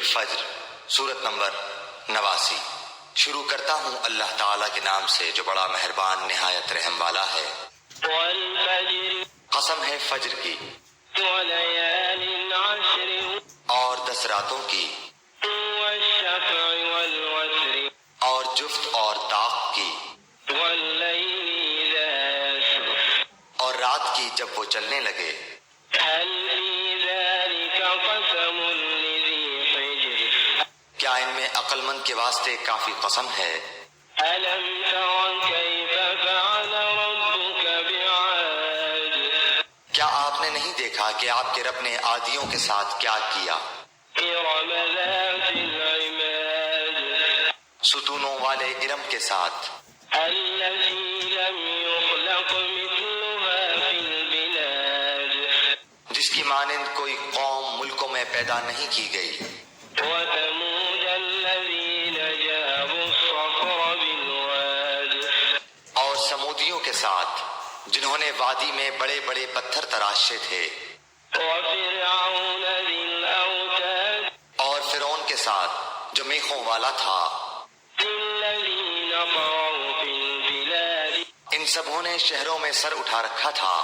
الفجر سورت نمبر 89۔ شروع کرتا ہوں اللہ تعالیٰ کے نام سے جو بڑا مہربان نہایت رحم والا ہے۔ والفجر قسم ہے فجر کی وليال عشر اور 10 راتوں کی والشفع والوتر اور جفت اور طاق کی والليل إذا يسر اور رات کی جب وہ چلنے لگے۔ هل في ذلك قسم لذي حجر کیا ان میں عقل مند کے واسطے کافی قسم ہے؟ ألم تر كيف فعل ربك بعاد کیا آپ نے نہیں دیکھا کہ آپ کے رب نے عادیوں کے ساتھ کیا کیا؟ إرم ذات العماد ستونوں والے ارم کے ساتھ التي لم يخلق مثلها في البلاد جس کی مانند کوئی قوم ملکوں میں پیدا نہیں کی گئی۔ وثمود الذين جابوا الصخر بالواد اور سمودیوں کے ساتھ جنہوں نے وادی میں بڑے بڑے پتھر تراشے تھے۔ وفرعون ذي الأوتاد اور فرعون کے ساتھ جو میخوں والا تھا۔ الذين طغوا في البلاد ان سبوں نے شہروں میں سر اٹھا رکھا تھا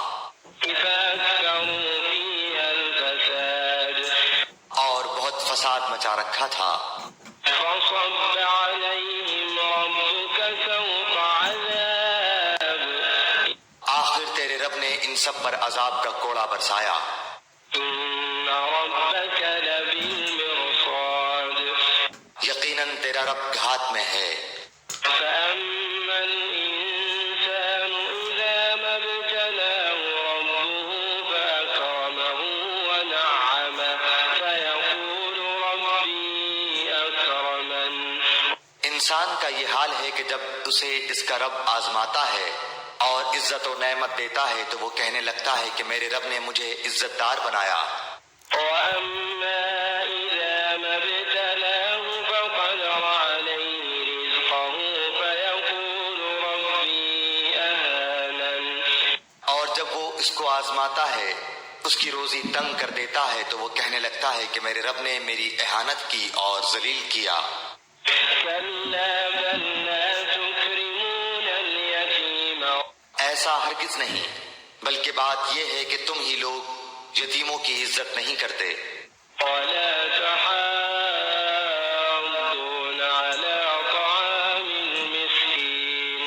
فأكثروا فيها الفساد اور بہت فساد مچا رکھا تھا۔ فصب عليهم ربك سوط عذاب آخر تیرے رب نے ان سب پر عذاب کا کوڑا برسایا۔ إن ربك لبالمرصاد یقیناً تیرا رب گھات میں ہے۔ فأما الإنسان إذا ما ابتلاه ربه فأكرمه ونعمه فيقول ربي أكرمن انسان کا یہ حال ہے کہ جب اسے اس کا رب آزماتا ہے اور عزت و نعمت دیتا ہے تو وہ کہنے لگتا ہے کہ میرے رب نے مجھے عزت دار بنایا۔ وأما إذا ما ابتلاه فقدر عليه رزقه فيقول ربي أهانن اور جب وہ اس کو آزماتا ہے اس کی روزی تنگ کر دیتا ہے تو وہ کہنے لگتا ہے کہ میرے رب نے میری اہانت کی اور ذلیل کیا۔ كلا بل لا تكرمون اليتيم ایسا ہرگز نہیں، بلکہ بات یہ ہے کہ تم ہی لوگ یتیموں کی عزت نہیں کرتے ولا تحاضون على طعام المسكين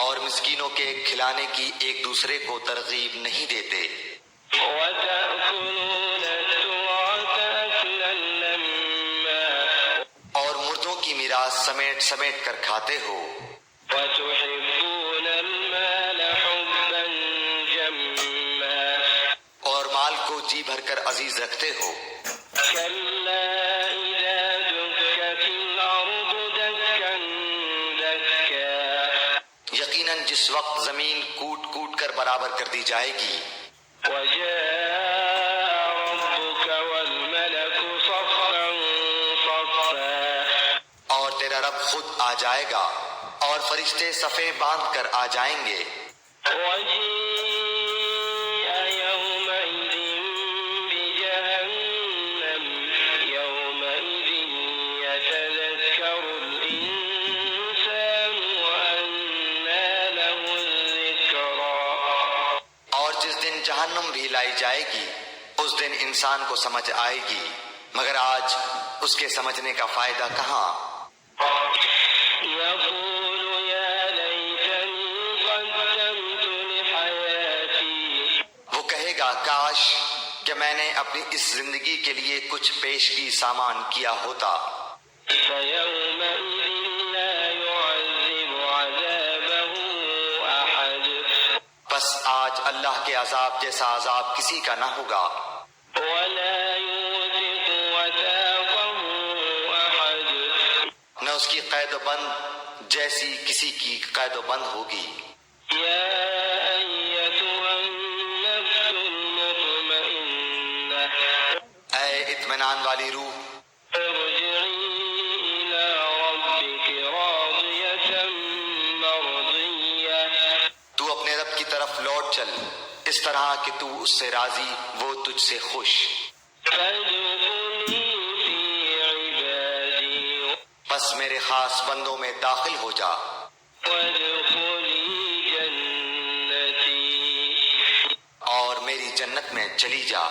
اور مسکینوں کے کھلانے کی ایک دوسرے کو ترغیب نہیں دیتے وتأكلون التراث أكلا لما اور مردوں کی میراث سمیٹ سمیٹ کر کھاتے ہو وتحبون المال حبا جما اور مال کو جی بھر کر عزیز رکھتے ہو۔ كلا إذا دكت الأرض دكا دكا یقیناً جس وقت زمین کوٹ کوٹ کر برابر کر دی جائے گی وجاء ربك والملك صفا صفا اور تیرا رب خود آ جائے گا اور فرشتے صفیں باندھ کر آ جائیں گے۔ وجيء يومئذ بجهنم يومئذ يتذكر الإنسان وأنى له الذكرى اور جس دن جہنم بھی لائی جائے گی اس دن انسان کو سمجھ آئے گی، مگر آج اس کے سمجھنے کا فائدہ کہاں۔ يقول يا ليتني قدمت لحياتي وہ کہے گا کاش کہ میں نے اپنی اس زندگی کے لیے کچھ پیشگی سامان کیا ہوتا۔ فيومئذ لا يعذب عذابه أحد بس آج اللہ کے عذاب جیسا عذاب کسی کا نہ ہوگا ولا يوثق وثاقه أحد نہ اس کی قید و بند جیسی کسی کی قید و بند ہوگی۔ يا أيتها النفس المطمئنة اے اطمینان والی روح، ارجعي إلى ربك راضية مرضية تو اپنے رب کی طرف لوٹ چل اس طرح کہ تو اس سے راضی وہ تجھ سے خوش۔ فادخلي في بس میرے خاص بندوں میں داخل ہو جا وادخلی جنتی اور میری جنت میں چلی جا